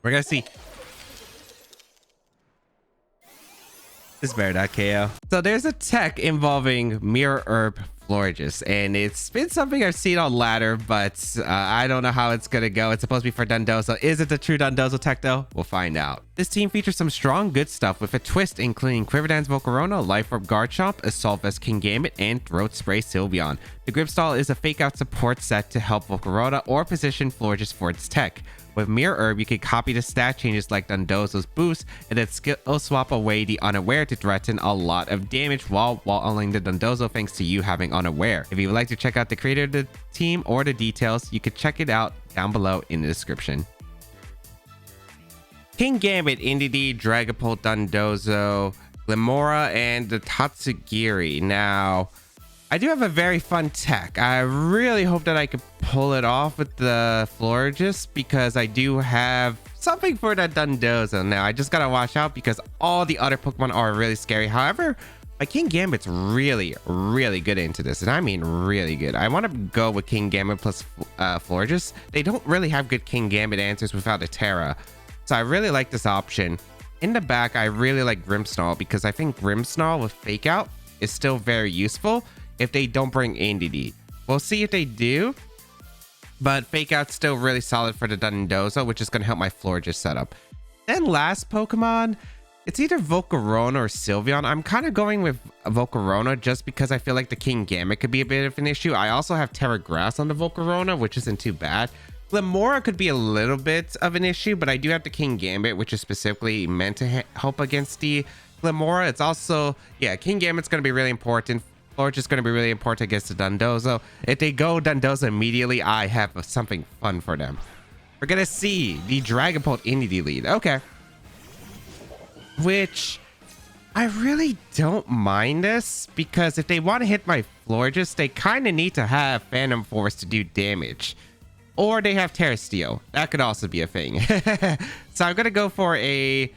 We're gonna see. This better not KO. So there's a tech involving Mirror Herb Florges, and it's been something I've seen on ladder, but I don't know how it's gonna go. It's supposed to be for Dondozo. Is it the true Dondozo tech though? We'll find out. This team features some strong good stuff with a twist, including Quiver Volcarona, Life Orb Garchomp, Assault Vest King Gambit, and Throat Spray Sylveon. The Grimmstall is a fake out support set to help Volcarona or position Florges for its tech. With Mirror Herb, you can copy the stat changes like Dondozo's boost and then skill swap away the Unaware to threaten a lot of damage while unlocking the Dondozo thanks to you having Unaware. If you would like to check out the creator of the team or the details, you can check it out down below in the description. King Gambit, Indeedee, Dragapult, Dondozo, Glimmora, and the Tatsugiri. Now, I do have a very fun tech. I really hope that I could pull it off with the Florges because I do have something for that Dondozo. Now, I just gotta watch out because all the other Pokemon are really scary. However, my King Gambit's really, really good into this, and I mean really good. I want to go with King Gambit plus Florges. They don't really have good King Gambit answers without a Terra, so I really like this option. In the back, I really like Grimmsnarl because I think Grimmsnarl with Fake Out is still very useful if they don't bring Indeedee. We'll see if they do, but Fake Out's still really solid for the Dondozo, which is going to help my Florges setup. Then last Pokemon, it's either Volcarona or Sylveon. I'm kind of going with Volcarona just because I feel like the King Gambit could be a bit of an issue. I also have Terra Grass on the Volcarona, which isn't too bad. Glimmora could be a little bit of an issue, but I do have the King Gambit, which is specifically meant to help against the Glimmora. It's also, yeah, King Gambit's going to be really important. Florges is going to be really important against the Dondozo. If they go Dondozo immediately, I have something fun for them. We're going to see the Dragapult Indeedee lead. Okay. Which I really don't mind this because if they want to hit my Florges, they kind of need to have Phantom Force to do damage. Or they have Terra Steel. That could also be a thing. So I'm going to go for a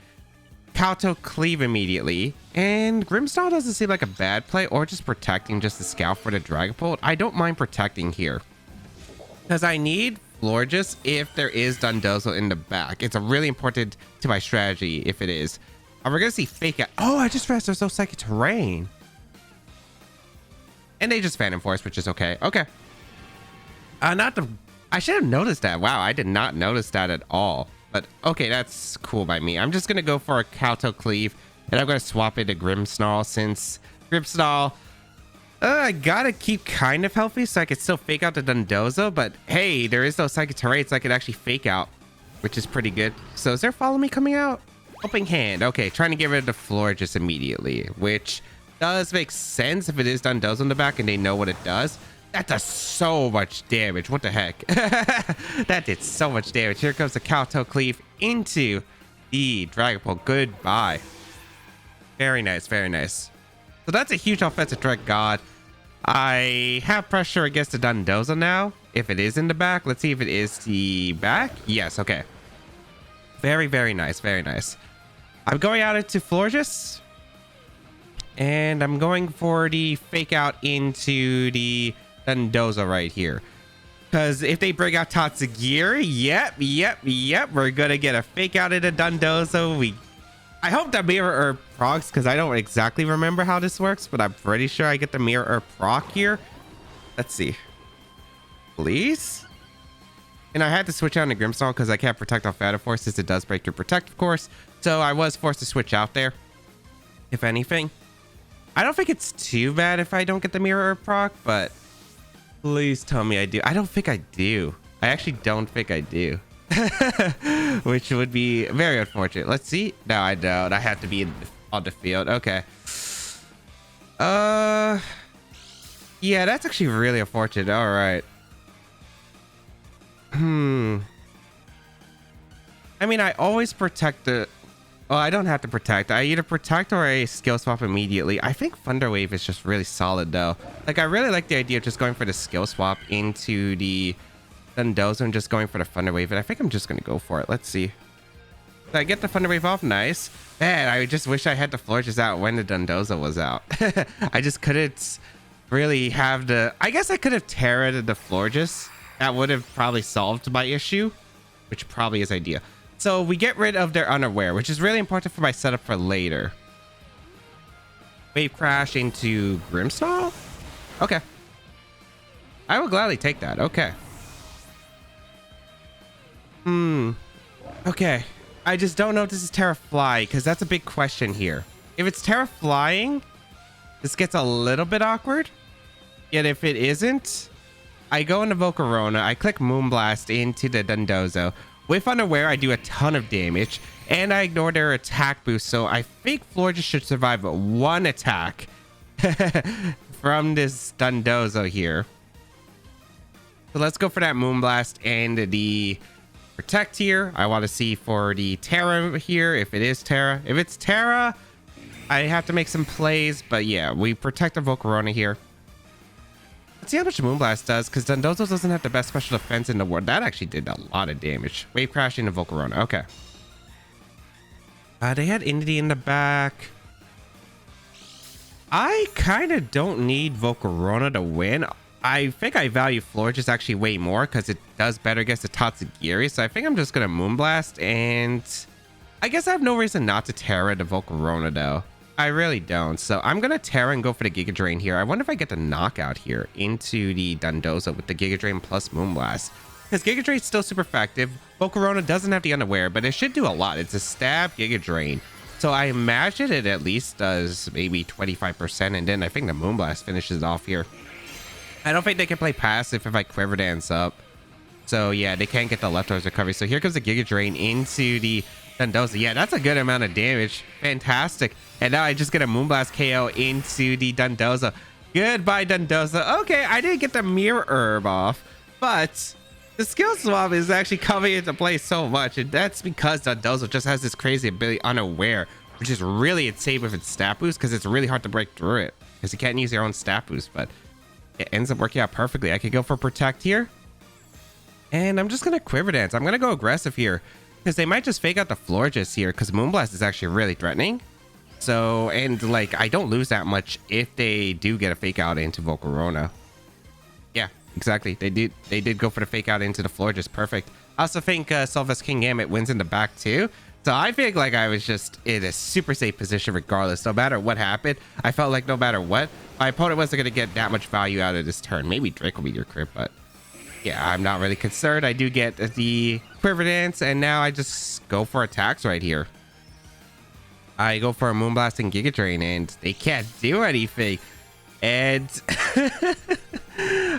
Kato Cleave immediately. And Grimmsnarl doesn't seem like a bad play, or just protecting just to scout for the Dragapult. I don't mind protecting here because I need Florges if there is Dondozo in the back. It's a really important to my strategy if it is. And we're going to see Fake Out. Oh, I just realized there's no Psychic Terrain. And they just Phantom Force, which is okay. Okay. I should have noticed that. Wow, I did not notice that at all. But okay, that's cool by me. I'm just going to go for a Kato Cleave. And I'm going to swap it to Grimmsnarl since Grimmsnarl, I got to keep kind of healthy so I can still Fake Out the Dondozo. But hey, there is no Psychic Terrain, so I could actually Fake Out, which is pretty good. So is there Follow Me coming out? Helping Hand. Okay, trying to get rid of the Florges immediately, which does make sense if it is Dondozo in the back and they know what it does. That does so much damage. What the heck? That did so much damage. Here comes the Kato Cleave into the Dragapult. Goodbye. Very nice, very nice. So that's a huge offensive threat, God. I have pressure against the Dondozo now. If it is in the back, let's see if it is the back. Yes, okay. Very, very nice, very nice. I'm going out into Florges. And I'm going for the Fake Out into the Dondozo right here. Because if they bring out Tatsugiri, yep, we're going to get a Fake Out into Dondozo. I hope that Mirror Herb procs, because I don't exactly remember how this works, but I'm pretty sure I get the Mirror Herb proc here. Let's see. Please? And I had to switch out to Grimmsnarl because I can't protect off Phantom Force since it does break your protect, of course. So I was forced to switch out there, if anything. I don't think it's too bad if I don't get the Mirror Herb proc, but please tell me I do. I don't think I do. I actually don't think I do. Which would be very unfortunate. Let's see. No, I don't. I have to be on the field. Okay. Yeah, that's actually really unfortunate. All right. I mean, I always protect the... Well, I don't have to protect. I either protect or I skill swap immediately. I think Thunder Wave is just really solid, though. Like, I really like the idea of just going for the skill swap into the Dondozo and just going for the Thunder Wave. And I think I'm just going to go for it. Let's see. Did I get the Thunder Wave off? Nice. Man, I just wish I had the Florges out when the Dondozo was out. I just couldn't really have the... I guess I could have Terra-ed the Florges. That would have probably solved my issue, which probably is ideal. So we get rid of their unaware, which is really important for my setup for later. Wave crash into Grimmsnarl? Okay. I will gladly take that. Okay. Okay. I just don't know if this is Terra Fly, because that's a big question here. If it's Terra Flying, this gets a little bit awkward. Yet if it isn't, I go into Volcarona, I click Moonblast into the Dondozo. With Unaware, I do a ton of damage, and I ignore their attack boost, so I think Florges should survive one attack from this Dondozo here. So let's go for that Moonblast and the Protect here. I want to see for the Terra here, if it is Terra. If it's Terra, I have to make some plays, but yeah, we protect the Volcarona here. Let's see how much Moonblast does, because Dondozo doesn't have the best special defense in the world. That actually did a lot of damage. Wave crash into Volcarona. Okay. They had Indy in the back. I kind of don't need Volcarona to win. I think I value Florges actually way more because it does better against the Tatsugiri. So I think I'm just going to Moonblast, and I guess I have no reason not to Terra the Volcarona though. I really don't. So I'm going to Terra and go for the Giga Drain here. I wonder if I get the knockout here into the Dondozo with the Giga Drain plus Moonblast. Because Giga Drain is still super effective. Volcarona doesn't have the Unaware, but it should do a lot. It's a stab Giga Drain. So I imagine it at least does maybe 25%. And then I think the Moonblast finishes it off here. I don't think they can play passive if I Quiver Dance up. So yeah, they can't get the leftovers recovery. So here comes the Giga Drain into the Dondozo. Yeah, that's a good amount of damage. Fantastic. And now I just get a Moonblast KO into the Dondozo. Goodbye, Dondozo. Okay, I didn't get the Mirror Herb off, but the skill swap is actually coming into play so much. And that's because Dondozo just has this crazy ability Unaware, which is really insane with its stat boost because it's really hard to break through it because you can't use your own stat boost, but it ends up working out perfectly. I could go for Protect here. And I'm just going to Quiver Dance. I'm going to go aggressive here because they might just fake out the Florges here because Moonblast is actually really threatening. So, and like, I don't lose that much if they do get a fake out into Volcarona. Yeah, exactly. They did go for the fake out into the Florges. Perfect. I also think Sylvester King Gambit wins in the back too. So I think like I was just in a super safe position regardless. No matter what happened, I felt like no matter what, my opponent wasn't going to get that much value out of this turn. Maybe Drake will be your crit, but yeah, I'm not really concerned. I do get the Quiver Dance, and now I just go for attacks right here. I go for a Moonblast and Giga Drain, and they can't do anything. And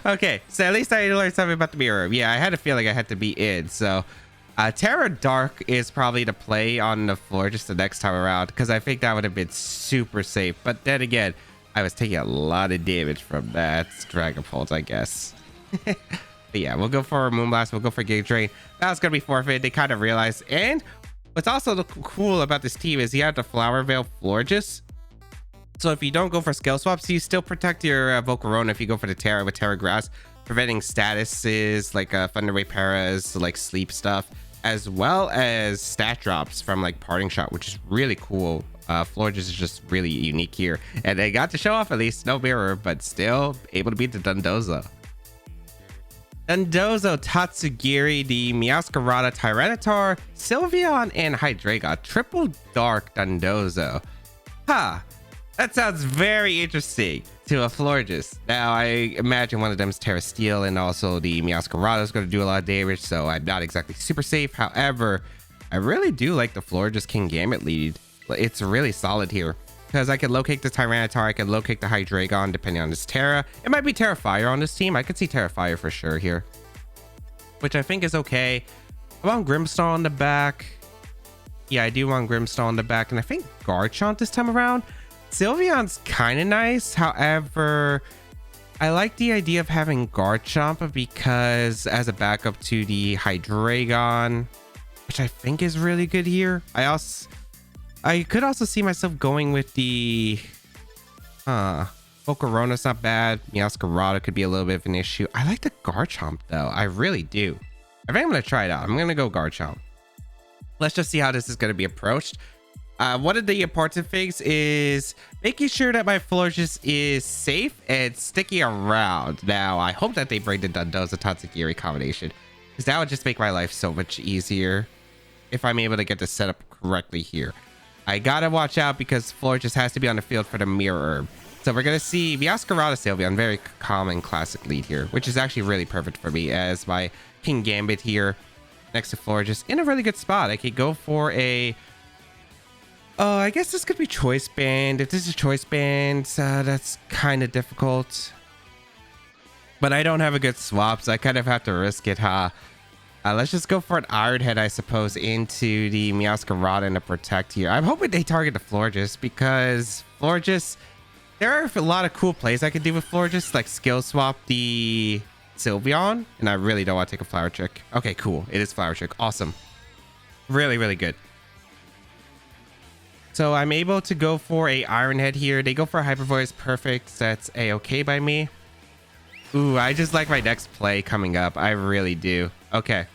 okay, so at least I learned something about the Mirror. Yeah, I had a feeling I had to be in. So Terra Dark is probably the play on the floor just the next time around, because I think that would have been super safe. But then again, I was taking a lot of damage from that Dragon Pulse, I guess. But yeah, we'll go for a Moonblast. We'll go for Giga Drain. That was going to be forfeit. They kind of realized. And what's also cool about this team is you have the Flower Veil Florges. So if you don't go for skill swaps, you still protect your Volcarona if you go for the Terra with Terra Grass, preventing statuses like Thunderwave Paras, like sleep stuff, as well as stat drops from like Parting Shot, which is really cool. Florges is just really unique here. And they got to show off at least no mirror, but still able to beat the Dondozo. Dondozo, Tatsugiri, the Meowscarada, Tyranitar, Sylveon, and Hydreigon. Triple Dark Dondozo. Huh. That sounds very interesting to a Florges. Now, I imagine one of them is Terra Steel, and also the Meowscarada is going to do a lot of damage, so I'm not exactly super safe. However, I really do like the Florges King Gambit lead. It's really solid here. Because I could locate the Tyranitar, I could locate the Hydreigon depending on this Terra. It might be Terra Fire on this team. I could see Terra Fire for sure here, which I think is okay. I want Grimmsnarl on the back. Yeah, I do want Grimmsnarl on the back, and I think Garchomp this time around. Sylveon's kind of nice. However, I like the idea of having Garchomp because as a backup to the Hydreigon, which I think is really good here. I could also see myself going with the Volcarona's not bad. Meowscarada could be a little bit of an issue. I like the Garchomp though. I really do. I think I'm gonna try it out. I'm gonna go Garchomp. Let's just see how this is gonna be approached. One of the important things is making sure that my Florges is safe and sticky around. Now, I hope that they bring the Dondozo Tatsugiri combination, because that would just make my life so much easier. if I'm able to get this set up correctly here. I gotta watch out because Florges just has to be on the field for the mirror herb. So we're gonna see Viascarada Sylveon, very common classic lead here, which is actually really perfect for me as my King Gambit here next to Florges in a really good spot. I could go for a I guess this could be Choice Band. If this is Choice Band, that's kind of difficult. But I don't have a good swap, so I kind of have to risk it, huh? Let's just go for an Iron Head, I suppose, into the Meowscarada and a Protect here. I'm hoping they target the Florges because Florges, there are a lot of cool plays I could do with Florges, like skill swap the Sylveon, and I really don't want to take a Flower Trick. Okay, cool. It is Flower Trick. Awesome. Really, really good. So I'm able to go for a Iron Head here. They go for a Hyper Voice. Perfect. That's a-okay by me. Ooh, I just like my next play coming up. I really do. Okay.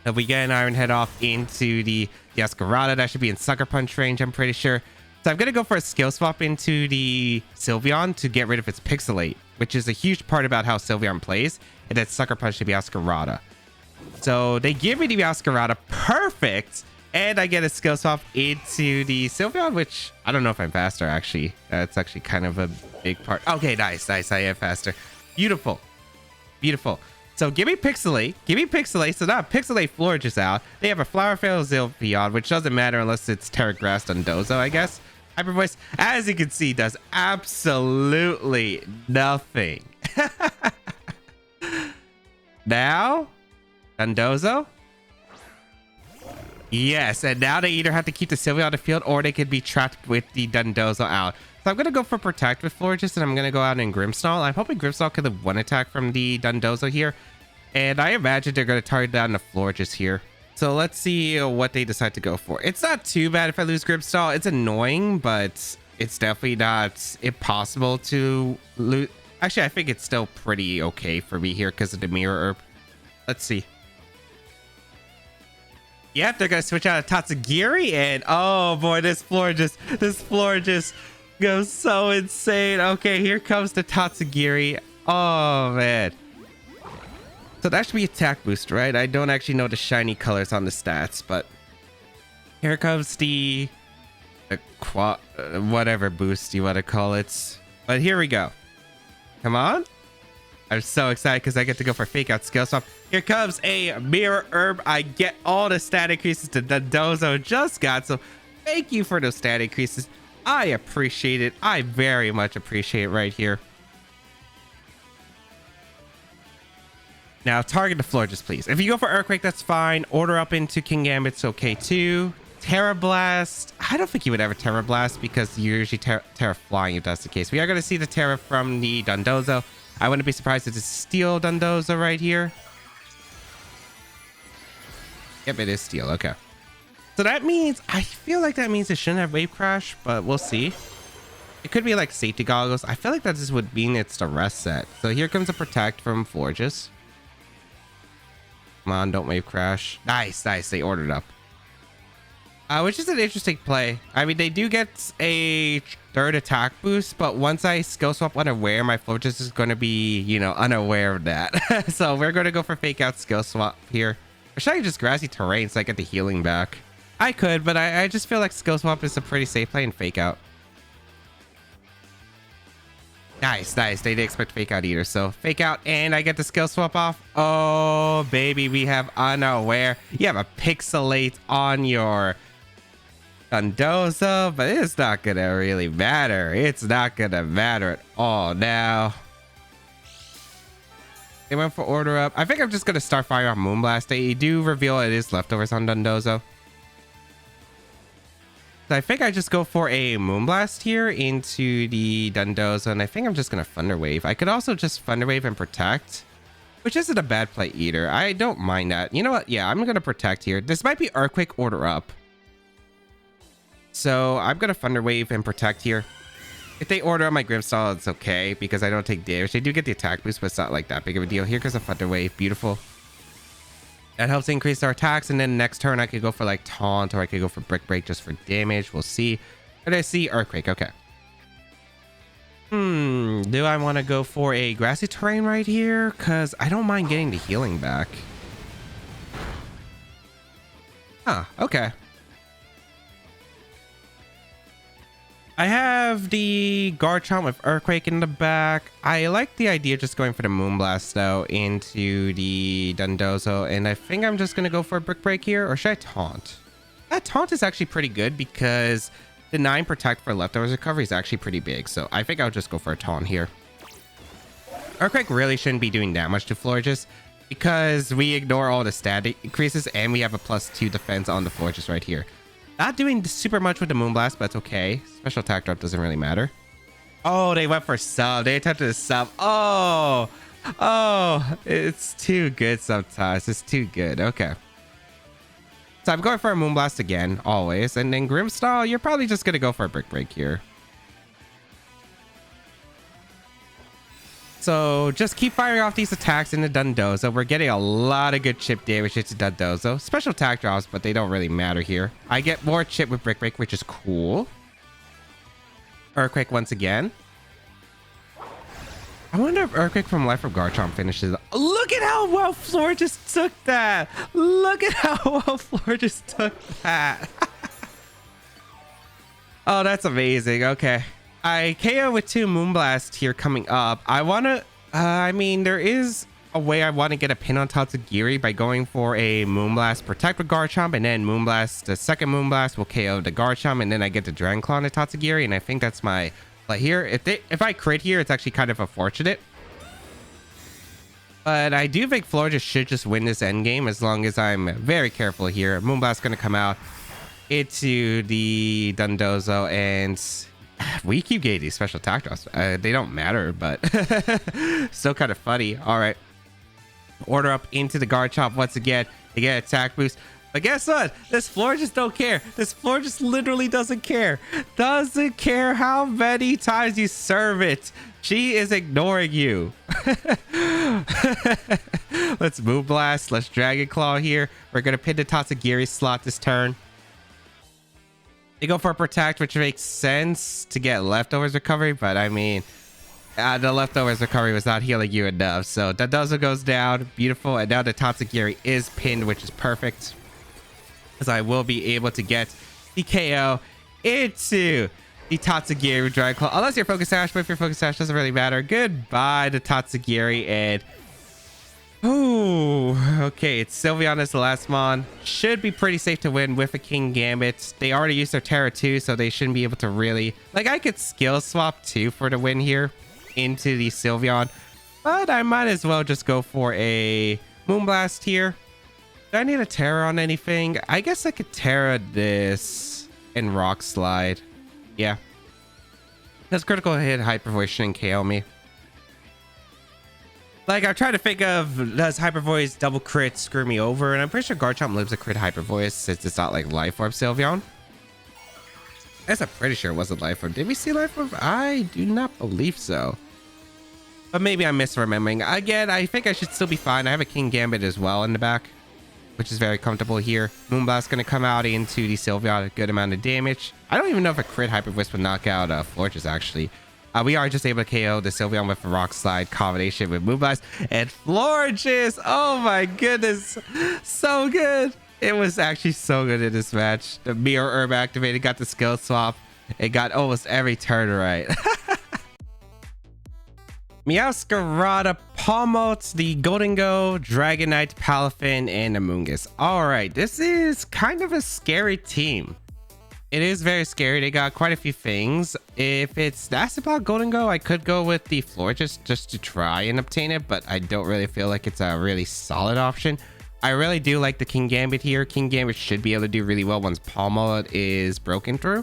If we get an Iron Head off into the Ascarada, that should be in Sucker Punch range, I'm pretty sure. So I'm going to go for a skill swap into the Sylveon to get rid of its Pixelate, which is a huge part about how Sylveon plays, and then Sucker Punch to Ascarada. So they give me the Ascarada. Perfect. And I get a skill swap into the Sylveon, which I don't know if I'm faster, actually. That's actually kind of a big part. Okay, nice. I am faster. Beautiful. Beautiful. So give me Pixelate. Give me Pixelate. So now Pixelate Florges out. They have a Flower Fail Sylveon, which doesn't matter unless it's Terra Grass Dondozo, I guess. Hyper Voice, as you can see, does absolutely nothing. Now, Dondozo. Yes, and now they either have to keep the Sylveon on the field or they could be trapped with the Dondozo out. So I'm going to go for Protect with Florges, and I'm going to go out in Grimmsnarl. I'm hoping Grimmsnarl could have one attack from the Dondozo here. And I imagine they're going to target down the Florges here. So let's see what they decide to go for. It's not too bad if I lose Grimmsnarl. It's annoying, but it's definitely not impossible to lose. Actually, I think it's still pretty okay for me here because of the Mirror Herb. Let's see. Yep, they're going to switch out of Tatsugiri, and oh boy, this Florges goes so insane. Okay, here comes the Tatsugiri. Oh, man. So that should be attack boost, right? I don't actually know the shiny colors on the stats, but here comes the whatever boost you want to call it. But here we go. Come on. I'm so excited because I get to go for Fake Out Skill Swap. Here comes a Mirror Herb. I get all the stat increases to Dondozo just got. So thank you for those stat increases. I appreciate it. I very much appreciate it right here. Now target the Florges, please. If you go for Earthquake, that's fine. Order up into King Gambit's okay too. Terra Blast. I don't think you would ever Terra Blast because you're usually Terra Flying if that's the case. We are going to see the Terra from the Dondozo. I wouldn't be surprised if it's Steel Dondozo right here. Yep, it is Steel. Okay. So that means, I feel like that means it shouldn't have Wave Crash, but we'll see. It could be like Safety Goggles. I feel like that just would mean it's the rest set. So here comes a Protect from Florges. Come on, don't Wave Crash. Nice, nice. They ordered up. Which is an interesting play. I mean, they do get a third attack boost, but once I skill swap unaware, my Florges is going to be, you know, unaware of that. So we're going to go for Fake Out Skill Swap here. Or should I just Grassy Terrain so I get the healing back? I could, but I just feel like Skill Swap is a pretty safe play in Fake Out. Nice, nice. They didn't expect Fake Out either. So Fake Out, and I get the Skill Swap off. Oh, baby, we have Unaware. You have a Pixelate on your Dondozo, but it's not gonna really matter. It's not gonna matter at all now. They went for Order Up. I think I'm just gonna start fire on Moonblast. They do reveal it is leftovers on Dondozo. So I think I just go for a Moonblast here into the Dondozo, and I think I'm just gonna Thunder Wave. I could also just Thunder Wave and Protect, which isn't a bad play either. I don't mind that. You know what? Yeah, I'm gonna Protect here. This might be Earthquake Order Up. So I'm going to Thunder Wave and Protect here. If they order on my Grimmsnarl, it's okay because I don't take damage. They do get the attack boost, but it's not like that big of a deal. Here goes a Thunder Wave. Beautiful. That helps increase our attacks. And then next turn, I could go for like Taunt or I could go for Brick Break just for damage. We'll see. But I see Earthquake. Okay. Do I want to go for a Grassy Terrain right here? Because I don't mind getting the healing back. Huh, okay. I have the Garchomp with Earthquake in the back. I like the idea of just going for the Moonblast though into the Dondozo, and I think I'm just gonna go for a Brick Break here, or should I Taunt? That Taunt is actually pretty good because the 9 Protect for Leftovers Recovery is actually pretty big, so I think I'll just go for a Taunt here. Earthquake really shouldn't be doing that much to Florges because we ignore all the stat increases and we have a +2 defense on the Florges right here. Not doing super much with the Moonblast, but it's okay. Special attack drop doesn't really matter. Oh, they went for sub. They attempted a sub. Oh, it's too good sometimes. It's too good. Okay. So I'm going for a Moonblast again, always. And then Grimmsnarl, you're probably just going to go for a Brick Break here. So just keep firing off these attacks in the Dondozo. We're getting a lot of good chip damage into Dondozo. Special attack drops, but they don't really matter here. I get more chip with Brick Break, which is cool. Earthquake once again. I wonder if Earthquake from Life of Garchomp finishes. Look at how well Florges took that. Look at how well Florges took that. Oh, that's amazing. Okay. I KO with 2 Moonblast here coming up. I want to, I mean, there is a way I want to get a pin on Tatsugiri by going for a Moonblast Protect with Garchomp, and then Moonblast, the second Moonblast will KO the Garchomp, and then I get the Dragon Claw to Tatsugiri, and I think that's my play here. If I crit here, it's actually kind of unfortunate. But I do think Florges should just win this endgame as long as I'm very careful here. Moonblast's going to come out into the Dondozo, and we keep getting these special attack drops. They don't matter, but still kind of funny. All right. Order up into the Garchomp once again. They get attack boost. But guess what? This floor just don't care. This floor just literally doesn't care. Doesn't care how many times you serve it. She is ignoring you. Let's Moonblast. Let's Dragon Claw here. We're going to pin the Tatsugiri slot this turn. They go for a Protect, which makes sense to get Leftovers Recovery, but I mean, the Leftovers Recovery was not healing you enough. So Dondozo goes down, beautiful, and now the Tatsugiri is pinned, which is perfect, as I will be able to get the KO into the Tatsugiri Dragon Claw. Unless you're Focus Sash, but if you're Focus Sash, doesn't really matter. Goodbye to Tatsugiri, and ooh, okay, it's Sylveon as the last mon. Should be pretty safe to win with a King Gambit. They already used their Terra too, so they shouldn't be able to really... Like, I could skill swap too for the win here into the Sylveon, but I might as well just go for a Moonblast here. Do I need a Terra on anything? I guess I could Terra this and Rock Slide. Yeah. Does critical hit Hyper Voice shouldn't KO me. Like, I'm trying to think of, does Hyper Voice double crit screw me over? And I'm pretty sure Garchomp lives a crit Hyper Voice since it's not like Life Orb Sylveon. I guess I'm pretty sure it wasn't Life Orb. Did we see Life Orb? I do not believe so. But maybe I'm misremembering. Again, I think I should still be fine. I have a King Gambit as well in the back, which is very comfortable here. Moonblast going to come out into the Sylveon, a good amount of damage. I don't even know if a crit Hyper Voice would knock out Florges actually. We are just able to KO the Sylveon with a Rock Slide combination with Moonblast and Florges. Oh my goodness. So good. It was actually so good in this match. The Mirror Herb activated, got the skill swap. It got almost every turn right. Meowscarada, Palmot, the Goldengo, Dragonite, Palafin, and Amoonguss. Alright, this is kind of a scary team. It is very scary. They got quite a few things. If it's that's about Goldengo, I could go with the Florges just to try and obtain it, but I don't really feel like it's a really solid option. I really do like the King Gambit here. King Gambit should be able to do really well once Palmot is broken through.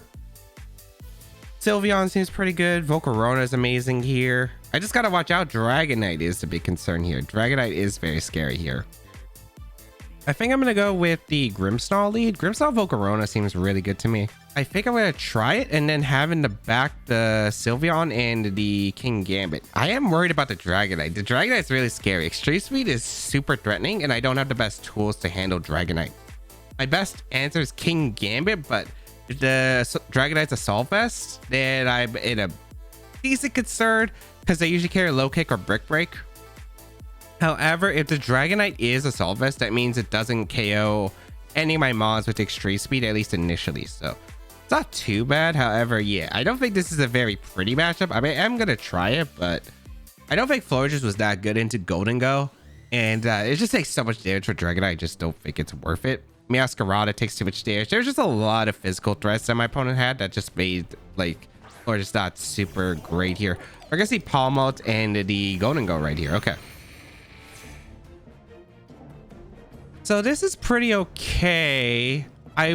Sylveon seems pretty good. Volcarona is amazing here. I just gotta watch out. Dragonite is the big concern here. Dragonite is very scary here. I think I'm going to go with the Grimmsnarl lead. Grimmsnarl Volcarona seems really good to me. I think I'm going to try it and then have in the back the Sylveon and the King Gambit. I am worried about the Dragonite. The Dragonite is really scary. Extreme Speed is super threatening and I don't have the best tools to handle Dragonite. My best answer is King Gambit, but if the Dragonite's Assault Vest, then I'm in a decent concern because they usually carry Low Kick or Brick Break. However, if the Dragonite is Assault Vest, that means it doesn't KO any of my mons with extreme speed, at least initially. So it's not too bad. However, yeah, I don't think this is a very pretty matchup. I mean, I'm going to try it, but I don't think Florges was that good into Golden Go. And it just takes so much damage for Dragonite. I just don't think it's worth it. Scarlet takes too much damage. There's just a lot of physical threats that my opponent had that just made like Florges not super great here. We're gonna see Palmalt and the Golden Go right here. Okay. So this is pretty okay. I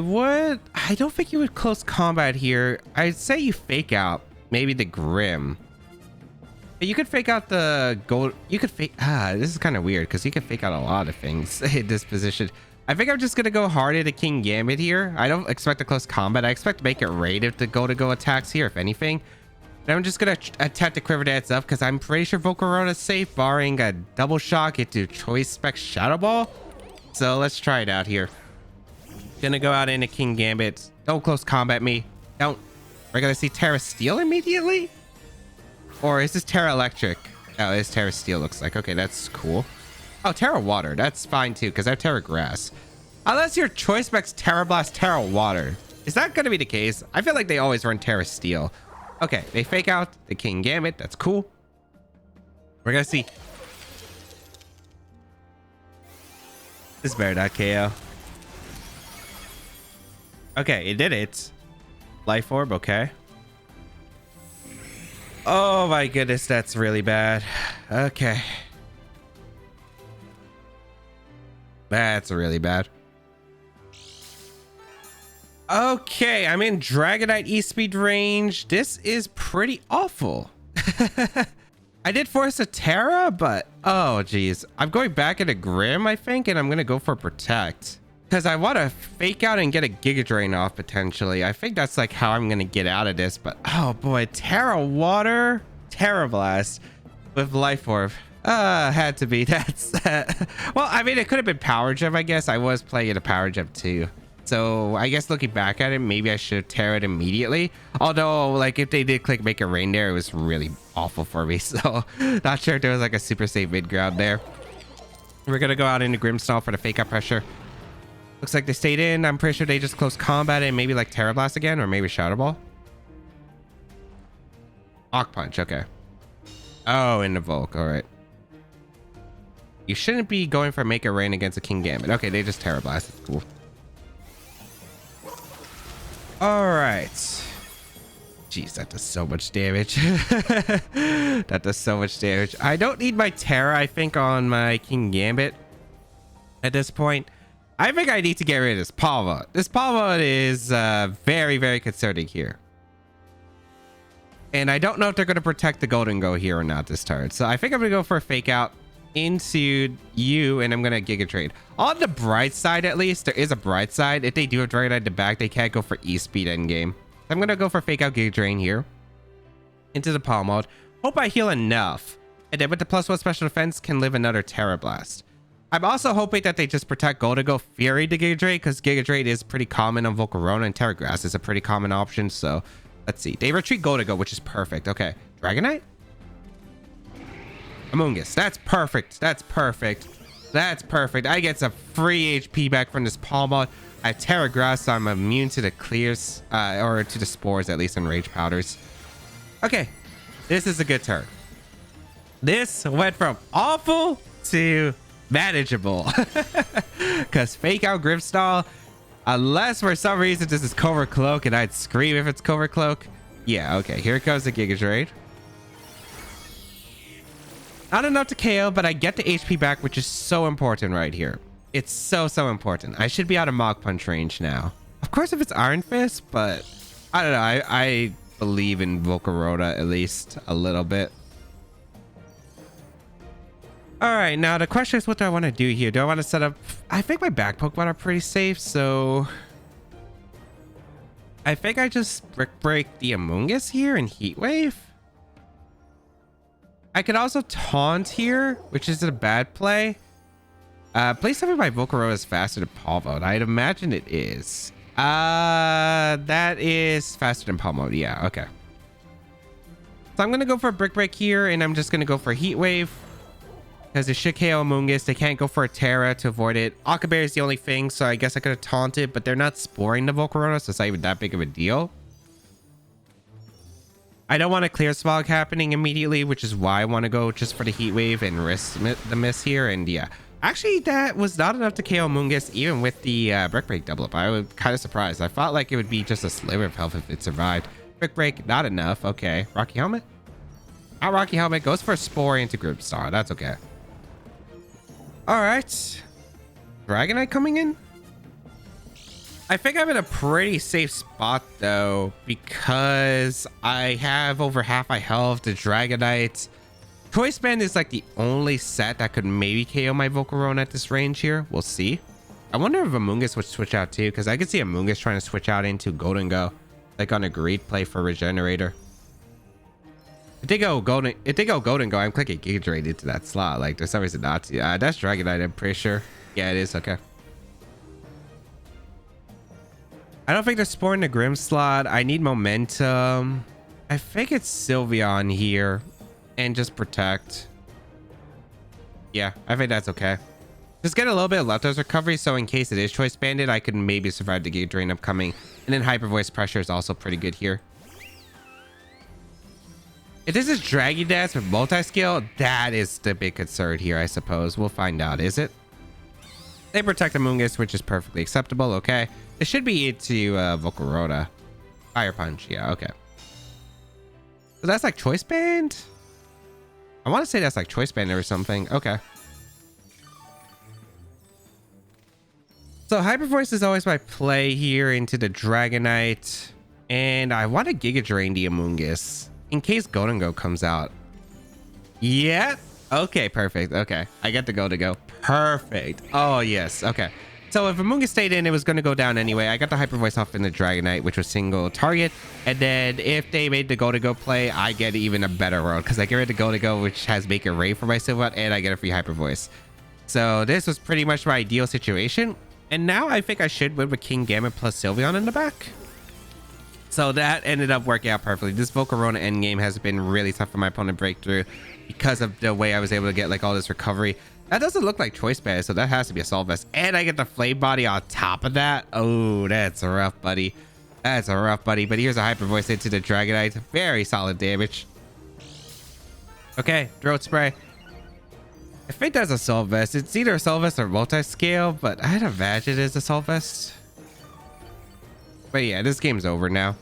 don't think you would close combat here. I'd say you fake out maybe the Grim. You could fake out the gold. You could fake. This is kind of weird because you can fake out a lot of things in this position. I think I'm just going to go hard into King Gambit here. I don't expect a close combat. I expect to make it raid if the go attacks here, if anything. And I'm just going to attempt to Quiver Dance up because I'm pretty sure Volcarona is safe, barring a double shock into Choice Spec Shadow Ball. So let's try it out here. Gonna go out into King Gambit. Don't close combat me. Don't. We're going to see Terra Steel immediately. Or is this Terra Electric? Oh, it's Terra Steel, looks like. Okay, that's cool. Oh, Terra Water. That's fine, too, because I have Terra Grass. Unless your Choice Specs Terra Blast, Terra Water. Is that going to be the case? I feel like they always run Terra Steel. Okay, they fake out the King Gambit. That's cool. We're going to see. This better not KO. Okay, it did it. Life Orb, okay. Oh my goodness, that's really bad. Okay. That's really bad. Okay, I'm in Dragonite E-Speed range. This is pretty awful. I did force a Terra, but oh geez. I'm going back into Grim, I think, and I'm gonna go for Protect. Because I want to fake out and get a Giga Drain off potentially. I think that's like how I'm going to get out of this. But oh boy, Terra Water, Terra Blast with Life Orb. Had to be. That's well, I mean, it could have been Power Gem, I guess. I was playing it a Power Gem too. So I guess looking back at it, maybe I should have Terra it immediately. Although, like, if they did click Make It Rain there, it was really awful for me. So not sure if there was like a super safe mid ground there. We're going to go out into Grimmsnarl for the fake out pressure. Looks like they stayed in. I'm pretty sure they just close combat and maybe like Terra Blast again, or maybe Shadow Ball. Mach Punch, okay. Oh, in the Volk, all right. You shouldn't be going for Make It Rain against a King Gambit. Okay, they just Terra Blast. That's cool. All right. Jeez, that does so much damage. That does so much damage. I don't need my Terra, I think, on my King Gambit at this point. I think I need to get rid of this Palva. This Palva is very, very concerning here. And I don't know if they're going to protect the Golden Go here or not this turn. So I think I'm going to go for a fake out into you, and I'm going to Giga Trade. On the bright side, at least, there is a bright side. If they do have Dragonite to back, they can't go for E-Speed endgame. I'm going to go for fake out Giga Drain here. Into the Palm mode. Hope I heal enough. And then with the +1 special defense, can live another Terra Blast. I'm also hoping that they just protect Golden Go Fury to Giga Drain, because Giga Drain is pretty common on Volcarona, and Terra Grass is a pretty common option. So let's see. They retreat Golden Go, which is perfect. Okay. Dragonite? Amoonguss. That's perfect. That's perfect. That's perfect. I get some free HP back from this Palm mode. I have Terra Grass, so I'm immune to the clears, or to the spores, at least in Rage Powders. Okay. This is a good turn. This went from awful to manageable. Because fake out Grimmsnarl, unless for some reason this is Covert Cloak, and I'd scream if it's Covert Cloak. Yeah, okay. Here comes the Giga Drain. Not enough to KO, but I get the HP back, which is so important right here. It's so important. I should be out of Mach Punch range now. Of course, if it's Iron Fist, but I don't know. I believe in Volcarona at least a little bit. All right, now the question is, what do I want to do here? Do I want to set up? I think my back Pokemon are pretty safe, so I think I just Brick Break the Amoonguss here and Heat Wave. I could also Taunt here, which is a bad play. Please tell me my Volcarona is faster than Palmode. I'd imagine it is. That is faster than Palmode. Yeah, okay. So I'm going to go for Brick Break here, and I'm just going to go for Heat Wave. because it should KO Amoonguss. They can't go for a Terra to avoid it. Akaberry is the only thing, so I guess I could have taunted, but they're not sporing the Volcarona, so it's not even that big of a deal. I don't want a clear smog happening immediately, which is why I want to go just for the heat wave and risk the miss here. And yeah, actually that was not enough to KO Amoonguss even with the Brick Break double up. I was kind of surprised. I thought like it would be just a sliver of health if it survived. Brick Break, not enough. Okay, Rocky Helmet. Out Rocky Helmet, goes for a Spore into Grimstar. That's okay. All right, Dragonite coming in. I think I'm in a pretty safe spot though, because I have over half my health. The Dragonite Choice Band is like the only set that could maybe KO my Volcarona at this range here. We'll see. I wonder if Amoonguss would switch out too, because I could see Amoonguss trying to switch out into Golden Go, like on a greed play for Regenerator. If they go Golden Go, I'm clicking Giga Drain into that slot. Like there's some reason not to. That's Dragonite, I'm pretty sure. Yeah, it is. Okay. I don't think they're sporing the Grim slot. I need momentum. I think it's Sylveon here and just protect. Yeah, I think that's okay. Just get a little bit of leftovers recovery, so in case it is choice banded, I could maybe survive the Giga Drain upcoming. And then Hyper Voice pressure is also pretty good here. If this is Draggy Dance with multi-skill, that is the big concern here, I suppose. We'll find out. Is it? They protect Amoonguss, which is perfectly acceptable. Okay. It should be into Volcarona. Fire Punch. Yeah, okay. So that's like Choice Band? I want to say that's like Choice Band or something. Okay. So Hyper Voice is always my play here into the Dragonite. And I want to Giga Drain the Amoonguss in case Golden Go comes out. Yeah. Okay, perfect. Okay. I get the go. Perfect. Oh, yes. Okay. So if Amoonguss stayed in, it was going to go down anyway. I got the Hyper Voice off in the Dragonite, which was single target. And then if they made the go play, I get even a better world because I get rid of the go, which has Make It Rain for my Sylveon, and I get a free Hyper Voice. So this was pretty much my ideal situation. And now I think I should win with King Gambit plus Sylveon in the back. So that ended up working out perfectly. This Volcarona endgame has been really tough for my opponent breakthrough because of the way I was able to get like all this recovery. That doesn't look like Choice Band, so that has to be a Assault Vest. And I get the Flame Body on top of that. Oh, that's rough, buddy. That's a rough, buddy. But here's a Hyper Voice into the Dragonite. Very solid damage. Okay, Throat Spray. I think that's a Assault Vest. It's either Assault Vest or multi-scale, but I'd imagine it's a Assault Vest. But yeah, this game's over now.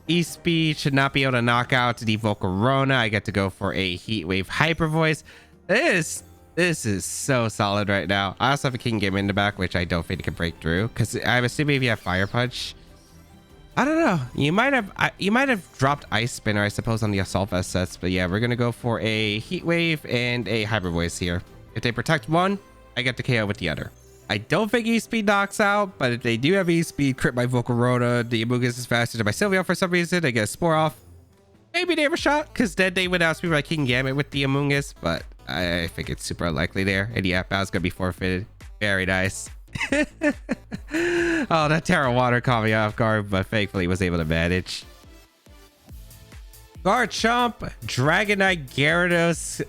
E-Speed should not be able to knock out the Volcarona. I get to go for a Heat Wave Hyper Voice. This is so solid right now. I also have a King Game in the back, which I don't think it can break through because I'm assuming if you have Fire Punch, I don't know. You might have dropped Ice Spinner, I suppose, on the Assault Vest sets. But yeah, we're gonna go for a Heat Wave and a Hyper Voice here. If they protect one, I get the KO with the other. I don't think E-Speed knocks out, but if they do have E-Speed, crit my Volcarona, the Amoonguss is faster than my Sylveon for some reason. I get a Spore off. Maybe they have a shot, because then they would outspeed my King Gambit with the Amoonguss, but I think it's super unlikely there. And yeah, Bow's gonna be forfeited. Very nice. Oh, that Terra Water caught me off guard, but thankfully was able to manage. Garchomp, Dragonite, Gyarados,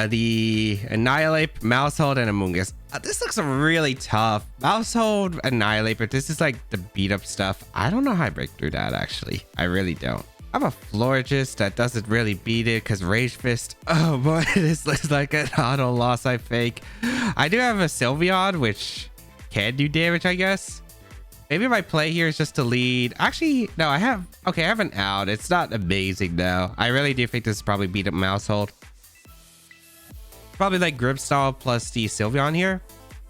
the Annihilate, Mousehold, and Amoonguss. This looks really tough. Mousehold, Annihilate, but this is like the beat up stuff. I don't know how I break through that, actually. I really don't. I have a Florges that doesn't really beat it because Rage Fist. Oh boy, this looks like an auto loss, I think. I do have a Sylveon, which can do damage, I guess. Maybe my play here is just to lead. Actually, no, I have an out. It's not amazing though. I really do think this is probably beat up Mousehold. Probably like Grimmstyle plus the Sylveon here.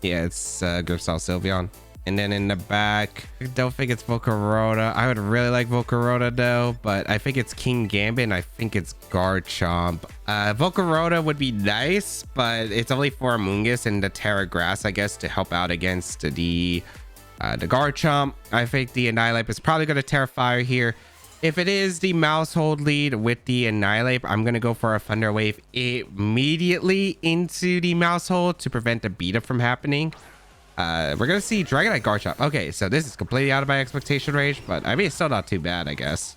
Yeah, it's Grimmstyle Sylveon. And then in the back, I don't think it's Volcarona. I would really like Volcarona though, but I think it's King Gambit and I think it's Garchomp. Volcarona would be nice, but it's only for Amoonguss and the Terra Grass, I guess, to help out against the Garchomp. I think the Annihilate is probably going to Terra Fire here. If it is the Mousehold lead with the Annihilate, I'm going to go for a Thunder Wave immediately into the Mousehold to prevent the beat up from happening. We're going to see Dragonite Garchomp. Okay, so this is completely out of my expectation range, but I mean, it's still not too bad, I guess.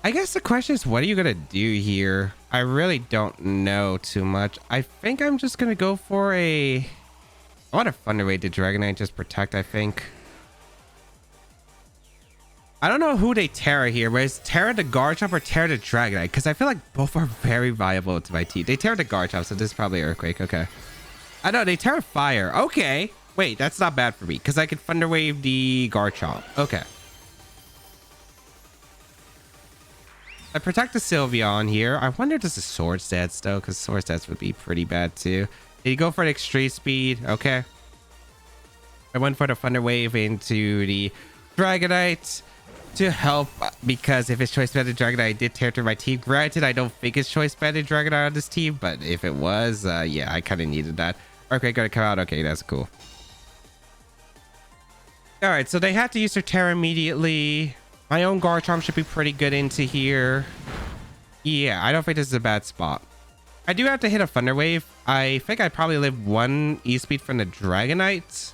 I guess the question is, what are you going to do here? I really don't know too much. I think I'm just gonna go for a... I want a Thunder Wave to Dragonite, just protect, I think. I don't know who they Terra here, but is Terra the Garchomp or Terra the Dragonite? Because I feel like both are very viable to my team. They Terra the Garchomp, so this is probably Earthquake. Okay. I know, they Terra Fire. Okay. Wait, that's not bad for me, because I can Thunder Wave the Garchomp. Okay. I protect the Sylveon here. I wonder if this is Sword Stats, though, because Sword Stats would be pretty bad, too. Did you go for an Extreme Speed? Okay. I went for the Thunder Wave into the Dragonite to help, because if it's Choice Banded Dragonite, I did tear through my team. Granted, I don't think it's Choice Banded Dragonite on this team, but if it was, yeah, I kind of needed that. Okay, gonna come out. Okay, that's cool. All right, so they had to use their Terra immediately. My own Garchomp should be pretty good into here. Yeah, I don't think this is a bad spot. I do have to hit a Thunder Wave. I think I probably live one E-Speed from the Dragonite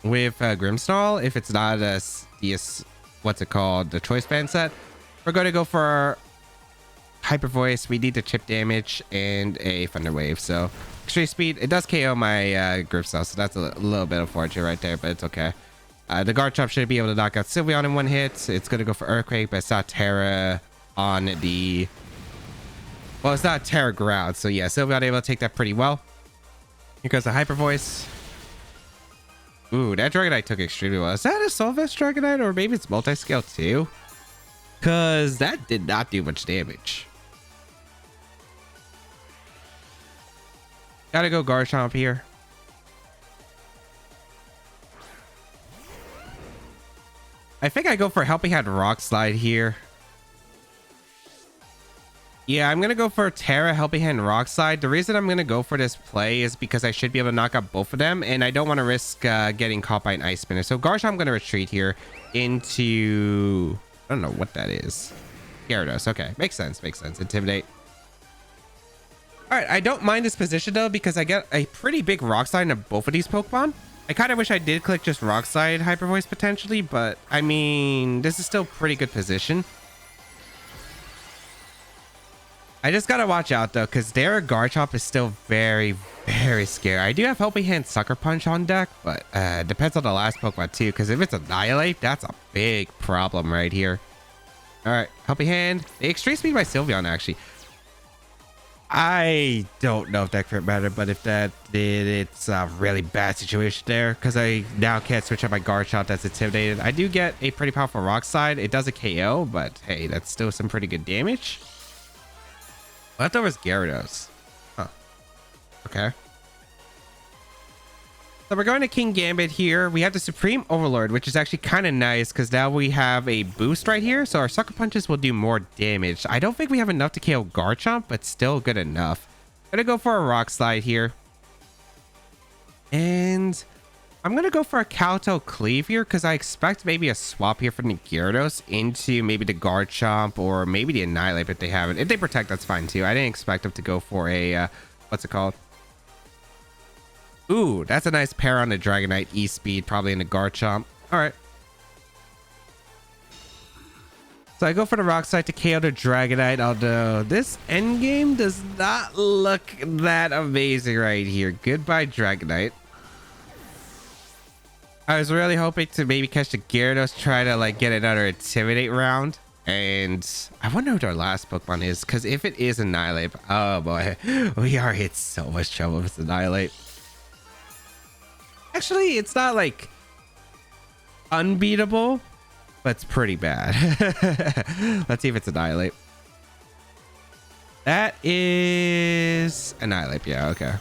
with Grimmsnarl. If it's not a what's it called, the Choice Band set, we're going to go for Hyper Voice. We need the chip damage and a Thunder Wave. So Extreme Speed, it does KO my Grimmsnarl, so that's a little bit unfortunate right there, but it's okay. The Garchomp should be able to knock out Sylveon in one hit. It's going to go for Earthquake, but it's not Terra on the... Well, it's not Terra Ground, so yeah, Sylveon able to take that pretty well. Here goes the Hyper Voice. Ooh, that Dragonite took extremely well. Is that a Solvest Dragonite, or maybe it's multi-scale too? Because that did not do much damage. Gotta go Garchomp here. I think I go for Helping Hand Rock Slide here. Yeah, I'm going to go for Terra, Helping Hand, Rock Slide. The reason I'm going to go for this play is because I should be able to knock out both of them, and I don't want to risk getting caught by an Ice Spinner. So Garchomp, I'm going to retreat here into... I don't know what that is. Gyarados. Okay, makes sense, makes sense. Intimidate. All right, I don't mind this position, though, because I get a pretty big Rock Slide into both of these Pokemon. I kind of wish I did click just Rock Slide Hyper Voice potentially, but, I mean, this is still pretty good position. I just gotta watch out though, because their Garchomp is still very, very scary. I do have Helping Hand Sucker Punch on deck, but depends on the last Pokemon too, because if it's Annihilate, that's a big problem right here. All right, Helping Hand. They Extreme Speed by Sylveon, actually. I don't know if that could matter, but if that did, it's a really bad situation there, because I now can't switch up my Garchomp that's intimidated. I do get a pretty powerful Rock Slide. It does a KO, but hey, that's still some pretty good damage. Leftovers Gyarados. Huh. Okay. So we're going to King Gambit here. We have the Supreme Overlord, which is actually kind of nice because now we have a boost right here. So our Sucker Punches will do more damage. I don't think we have enough to KO Garchomp, but still good enough. I'm going to go for a Rock Slide here. And I'm going to go for a Kabuto Cleave here because I expect maybe a swap here from the Gyarados into maybe the Garchomp or maybe the Annihilate if they have it. If they protect, that's fine too. I didn't expect them to go for a, what's it called? Ooh, that's a nice pair on the Dragonite E-Speed, probably in the Garchomp. All right. So I go for the Rock Slide to KO the Dragonite, although this endgame does not look that amazing right here. Goodbye, Dragonite. I was really hoping to maybe catch the Gyarados, try to like get another Intimidate round. And I wonder who our last Pokemon is, because if it is Annihilate, oh boy, we are in so much trouble with Annihilate. Actually, it's not like unbeatable, but it's pretty bad. Let's see if it's Annihilate. That is Annihilate. Yeah, okay.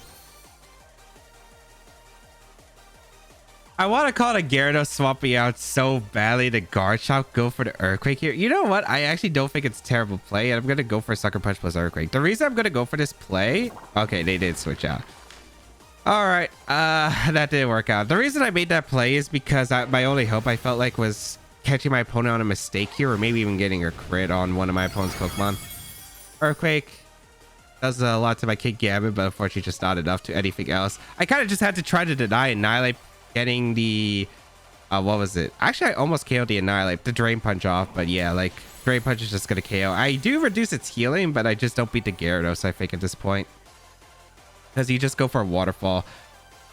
I want to call it a Gyarados, swap me out so badly to Garchomp, go for the Earthquake here. You know what? I actually don't think it's a terrible play, and I'm going to go for Sucker Punch plus Earthquake. The reason I'm going to go for this play... Okay, they did switch out. All right, that didn't work out. The reason I made that play is because my only hope I felt like was catching my opponent on a mistake here, or maybe even getting a crit on one of my opponent's Pokemon. Earthquake does a lot to my King Gambit, but unfortunately just not enough to anything else. I kind of just had to try to deny Annihilate getting the What was it? Actually, I almost KO'd the Annihilate. The Drain Punch off, but yeah, like, Drain Punch is just gonna KO. I do reduce its healing, but I just don't beat the Gyarados, I think, at this point. Because you just go for a Waterfall.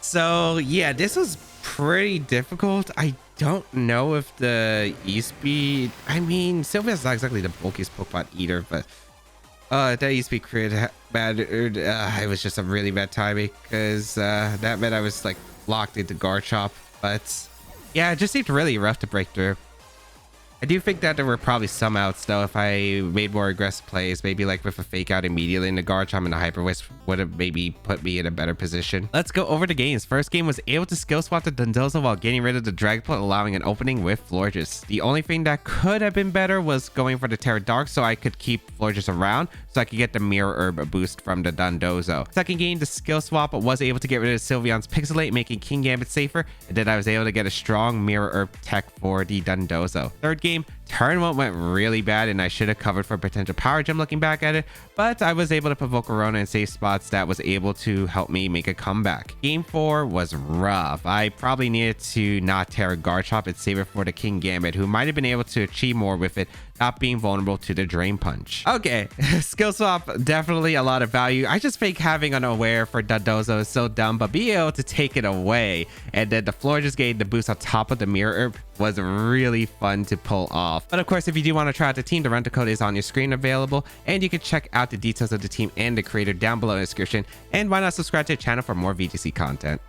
So, yeah, this was pretty difficult. I don't know if the E-Speed... I mean, Sylveon's not exactly the bulkiest Pokemon either, but... that E-Speed crit bad. It was just a really bad timing, because that meant I was, like, locked into Garchomp. But, yeah, it just seemed really rough to break through. I do think that there were probably some outs, though, if I made more aggressive plays. Maybe like with a fake out immediately in the Garchomp and the Hyper Wisp would have maybe put me in a better position. Let's go over the games. First game was able to skill swap the Dondozo while getting rid of the Dragapult, allowing an opening with Florges. The only thing that could have been better was going for the Terra Dark so I could keep Florges around so I could get the Mirror Herb boost from the Dondozo. Second game, the skill swap was able to get rid of Sylveon's Pixelate, making King Gambit safer, and then I was able to get a strong Mirror Herb tech for the Dondozo. Third game, turn one went really bad and I should have covered for potential power gem looking back at it, but I was able to provoke Corona in safe spots that was able to help me make a comeback. Game 4 was rough. I probably needed to not Terra Garchomp and save it for the King Gambit, who might have been able to achieve more with it, not being vulnerable to the Drain Punch. Okay, skill swap, definitely a lot of value. I just think having an Aware for Dondozo is so dumb, but being able to take it away and then the Florges getting the boost on top of the Mirror Herb was really fun to pull off. But of course, if you do want to try out the team, the rental code is on your screen available, and you can check out the details of the team and the creator down below in the description. And why not subscribe to the channel for more VGC content.